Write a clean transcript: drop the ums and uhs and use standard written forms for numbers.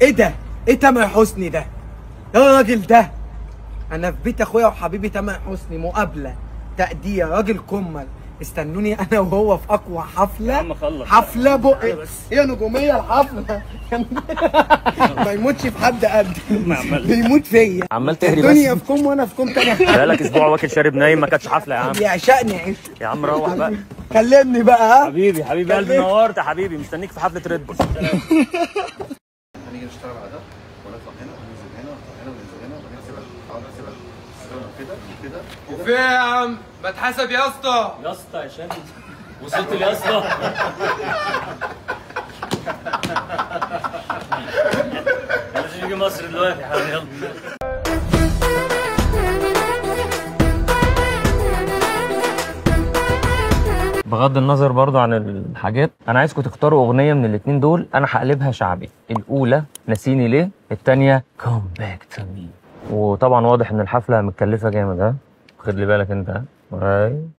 ايه ده؟ ايه تامر حسني ده؟ يا راجل ده انا في بيت اخويا وحبيبي تامر حسني، مقابله تقدير، راجل كمل. استنوني انا وهو في اقوى حفله. يا عم خلص حفله ايه يا نجوميه الحفله. ما يموتش في حد قد بيموت فيا. عمال تهري بس. الدنيا في كوم وانا في كوم تاني. بقالك اسبوع واكل شارب نايم، ما كانتش حفله يا عم. يعشقني عيش. يا عم روح بقى. كلمني بقى. ها حبيبي قلبي نورت يا حبيبي، مستنيك في حفله ريد بول. هنيجي نشتغل على ده ونطلع هنا وننزل هنا ونطلع هنا وننزل هنا ونحسبها كده وكده. وفي يا عم ما تحاسب يا اسطى. يا اسطى يا شادي وصلت لي يا اسطى. لازم يجي مصر دلوقتي يا حبيبي. يلا بغض النظر برضو عن الحاجات، انا عايزكم تختاروا اغنيه من الاتنين دول. انا هقلبها شعبي. الاولى نسيني ليه، التانيه come back to me. وطبعا واضح ان الحفله متكلفه جامد. ها خد لي بالك انت. ها